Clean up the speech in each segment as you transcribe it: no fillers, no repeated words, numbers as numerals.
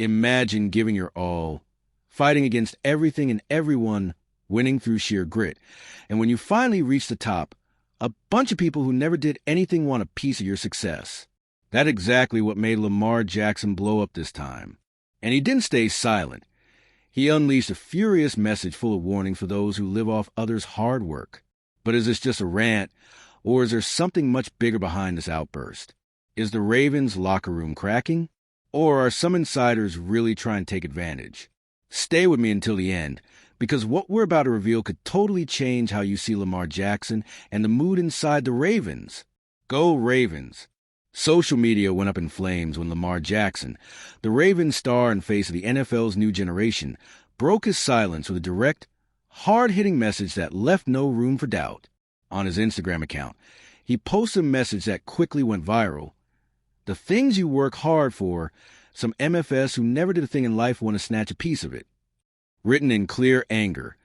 Imagine giving your all, fighting against everything and everyone, winning through sheer grit. And when you finally reach the top, a bunch of people who never did anything want a piece of your success. That's exactly what made Lamar Jackson blow up this time. And he didn't stay silent. He unleashed a furious message full of warnings for those who live off others' hard work. But is this just a rant, or is there something much bigger behind this outburst? Is the Ravens' locker room cracking? Or are some insiders really trying to take advantage? Stay with me until the end, because what we're about to reveal could totally change how you see Lamar Jackson and the mood inside the Ravens. Go Ravens! Social media went up in flames when Lamar Jackson, the Ravens star and face of the NFL's new generation, broke his silence with a direct, hard-hitting message that left no room for doubt. On his Instagram account, he posted a message that quickly went viral. The things you work hard for, some MFS who never did a thing in life want to snatch a piece of it. Written in clear anger,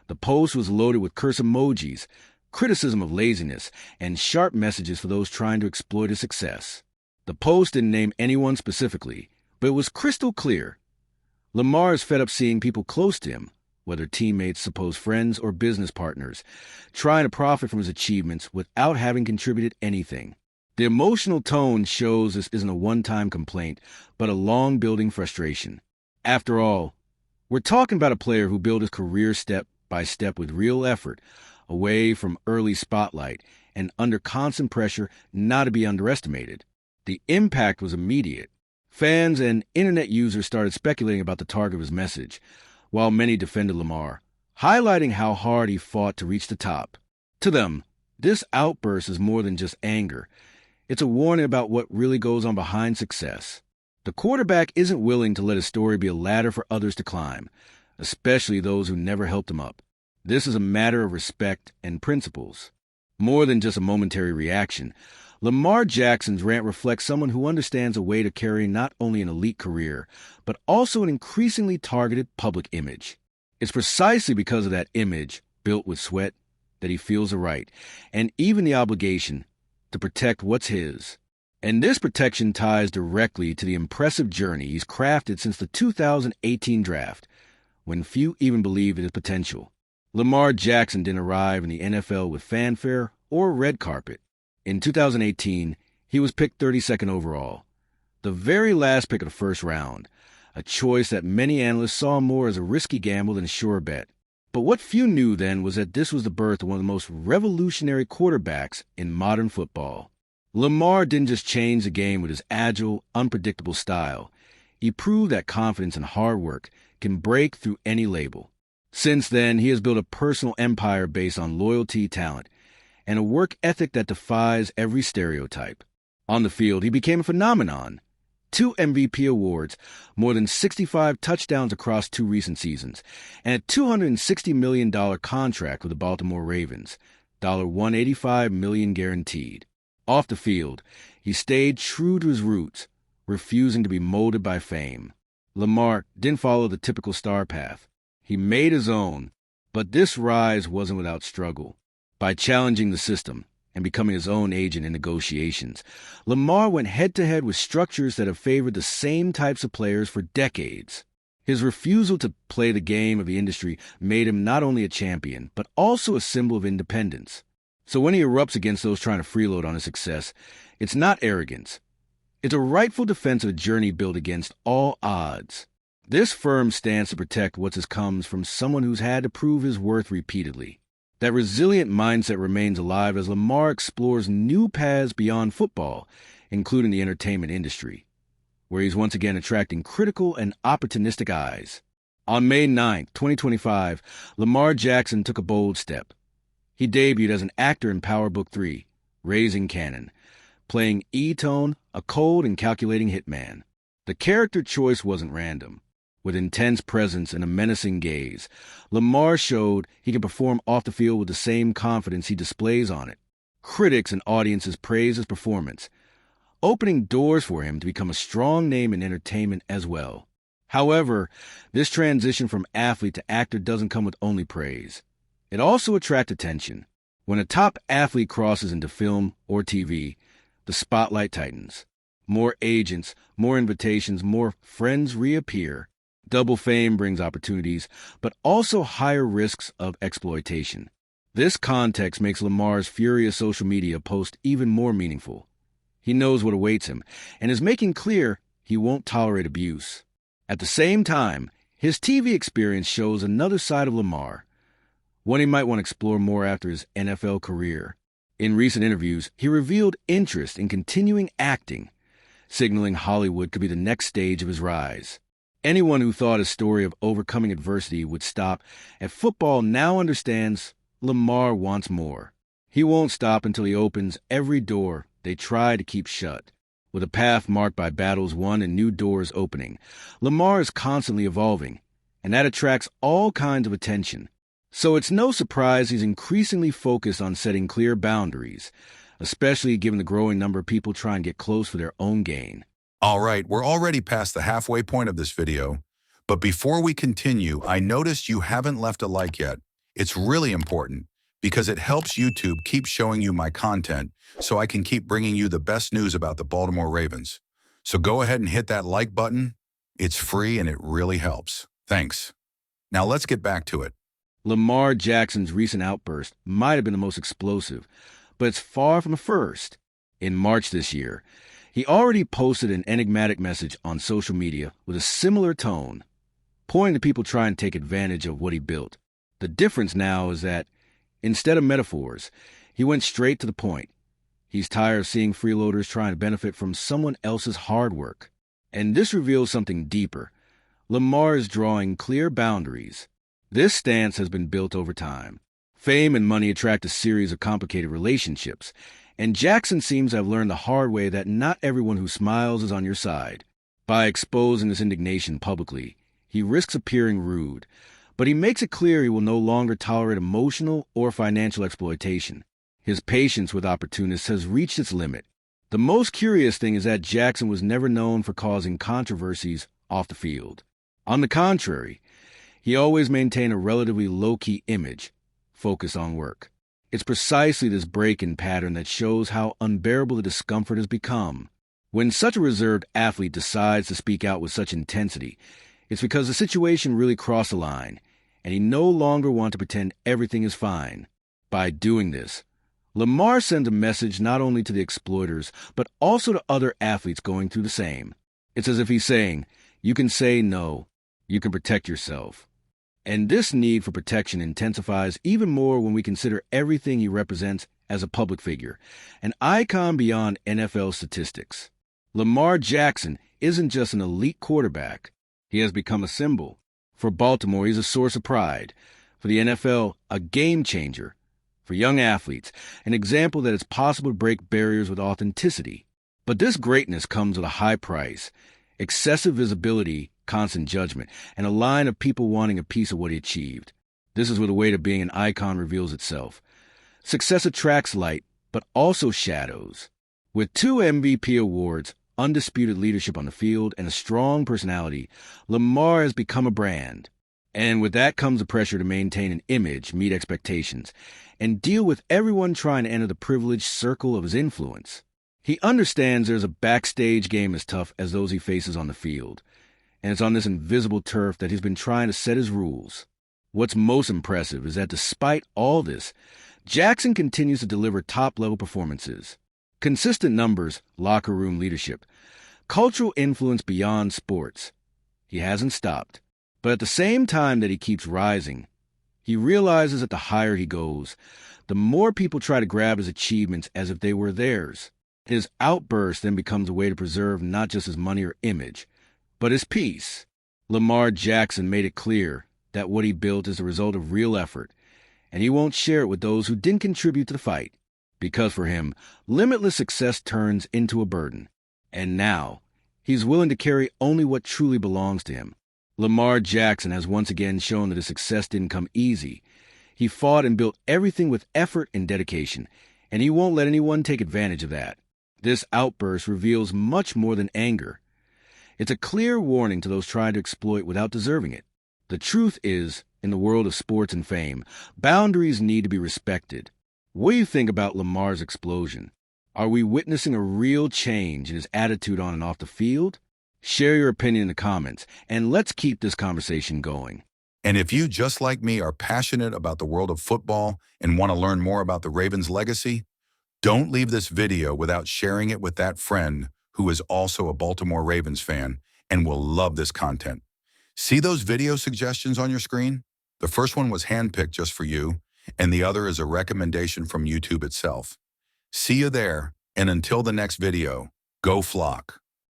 the post was loaded with curse emojis, criticism of laziness, and sharp messages for those trying to exploit his success. The post didn't name anyone specifically, but it was crystal clear. Lamar is fed up seeing people close to him, whether teammates, supposed friends, or business partners, trying to profit from his achievements without having contributed anything. The emotional tone shows this isn't a one-time complaint, but a long-building frustration. After all, we're talking about a player who built his career step by step with real effort, away from early spotlight, and under constant pressure not to be underestimated. The impact was immediate. Fans and internet users started speculating about the target of his message, while many defended Lamar, highlighting how hard he fought to reach the top. To them, this outburst is more than just anger. It's a warning about what really goes on behind success. The quarterback isn't willing to let his story be a ladder for others to climb, especially those who never helped him up. This is a matter of respect and principles. More than just a momentary reaction, Lamar Jackson's rant reflects someone who understands a way to carry not only an elite career, but also an increasingly targeted public image. It's precisely because of that image, built with sweat, that he feels the right, and even the obligation, to protect what's his. And this protection ties directly to the impressive journey he's crafted since the 2018 draft, when few even believed in his potential. Lamar Jackson didn't arrive in the NFL with fanfare or red carpet. In 2018, he was picked 32nd overall, the very last pick of the first round, a choice that many analysts saw more as a risky gamble than a sure bet. But what few knew then was that this was the birth of one of the most revolutionary quarterbacks in modern football. Lamar didn't just change the game with his agile, unpredictable style. He proved that confidence and hard work can break through any label. Since then, he has built a personal empire based on loyalty, talent, and a work ethic that defies every stereotype. On the field, he became a phenomenon. 2 MVP awards, more than 65 touchdowns across 2 recent seasons, and a $260 million contract with the Baltimore Ravens, $185 million guaranteed. Off the field, he stayed true to his roots, refusing to be molded by fame. Lamar didn't follow the typical star path. He made his own, but this rise wasn't without struggle. By challenging the system and becoming his own agent in negotiations, Lamar went head-to-head with structures that have favored the same types of players for decades. His refusal to play the game of the industry made him not only a champion, but also a symbol of independence. So when he erupts against those trying to freeload on his success, it's not arrogance. It's a rightful defense of a journey built against all odds. This firm stance to protect what comes from someone who's had to prove his worth repeatedly. That resilient mindset remains alive as Lamar explores new paths beyond football, including the entertainment industry, where he's once again attracting critical and opportunistic eyes. On May 9, 2025, Lamar Jackson took a bold step. He debuted as an actor in Power Book 3, Raising Kanan, playing E-Tone, a cold and calculating hitman. The character choice wasn't random. With intense presence and a menacing gaze, Lamar showed he can perform off the field with the same confidence he displays on it. Critics and audiences praised his performance, opening doors for him to become a strong name in entertainment as well. However, this transition from athlete to actor doesn't come with only praise. It also attracts attention. When a top athlete crosses into film or TV, the spotlight tightens. More agents, more invitations, more friends reappear. Double fame brings opportunities, but also higher risks of exploitation. This context makes Lamar's furious social media post even more meaningful. He knows what awaits him, and is making clear he won't tolerate abuse. At the same time, his TV experience shows another side of Lamar, one he might want to explore more after his NFL career. In recent interviews, he revealed interest in continuing acting, signaling Hollywood could be the next stage of his rise. Anyone who thought his story of overcoming adversity would stop at football now understands Lamar wants more. He won't stop until he opens every door they try to keep shut. With a path marked by battles won and new doors opening, Lamar is constantly evolving, and that attracts all kinds of attention. So it's no surprise he's increasingly focused on setting clear boundaries, especially given the growing number of people trying to get close for their own gain. All right, we're already past the halfway point of this video, but before we continue, I noticed you haven't left a like yet. It's really important because it helps YouTube keep showing you my content so I can keep bringing you the best news about the Baltimore Ravens. So go ahead and hit that like button. It's free and it really helps. Thanks. Now let's get back to it. Lamar Jackson's recent outburst might have been the most explosive, but it's far from the first. In March this year, he already posted an enigmatic message on social media with a similar tone, pointing to people trying to take advantage of what he built. The difference now is that, instead of metaphors, he went straight to the point. He's tired of seeing freeloaders trying to benefit from someone else's hard work. And this reveals something deeper. Lamar is drawing clear boundaries. This stance has been built over time. Fame and money attract a series of complicated relationships, and Jackson seems to have learned the hard way that not everyone who smiles is on your side. By exposing this indignation publicly, he risks appearing rude, but he makes it clear he will no longer tolerate emotional or financial exploitation. His patience with opportunists has reached its limit. The most curious thing is that Jackson was never known for causing controversies off the field. On the contrary, he always maintained a relatively low-key image, focused on work. It's precisely this break-in pattern that shows how unbearable the discomfort has become. When such a reserved athlete decides to speak out with such intensity, it's because the situation really crossed the line, and he no longer wants to pretend everything is fine. By doing this, Lamar sends a message not only to the exploiters, but also to other athletes going through the same. It's as if he's saying, you can say no, you can protect yourself. And this need for protection intensifies even more when we consider everything he represents as a public figure, an icon beyond NFL statistics. Lamar Jackson isn't just an elite quarterback. He has become a symbol. For Baltimore, he's a source of pride. For the NFL, a game changer. For young athletes, an example that it's possible to break barriers with authenticity. But this greatness comes with a high price, excessive visibility, constant judgment, and a line of people wanting a piece of what he achieved. This is where the weight of being an icon reveals itself. Success attracts light, but also shadows. With 2 MVP awards, undisputed leadership on the field, and a strong personality, Lamar has become a brand. And with that comes the pressure to maintain an image, meet expectations, and deal with everyone trying to enter the privileged circle of his influence. He understands there's a backstage game as tough as those he faces on the field. And it's on this invisible turf that he's been trying to set his rules. What's most impressive is that despite all this, Jackson continues to deliver top-level performances. Consistent numbers, locker room leadership, cultural influence beyond sports. He hasn't stopped. But at the same time that he keeps rising, he realizes that the higher he goes, the more people try to grab his achievements as if they were theirs. His outburst then becomes a way to preserve not just his money or image, but his peace. Lamar Jackson made it clear that what he built is the result of real effort, and he won't share it with those who didn't contribute to the fight, because for him, limitless success turns into a burden. And now, he's willing to carry only what truly belongs to him. Lamar Jackson has once again shown that his success didn't come easy. He fought and built everything with effort and dedication, and he won't let anyone take advantage of that. This outburst reveals much more than anger. It's a clear warning to those trying to exploit without deserving it. The truth is, in the world of sports and fame, boundaries need to be respected. What do you think about Lamar's explosion? Are we witnessing a real change in his attitude on and off the field? Share your opinion in the comments, and let's keep this conversation going. And if you, just like me, are passionate about the world of football and want to learn more about the Ravens' legacy, don't leave this video without sharing it with that friend who is also a Baltimore Ravens fan and will love this content. See those video suggestions on your screen? The first one was handpicked just for you, and the other is a recommendation from YouTube itself. See you there, and until the next video, go Flock.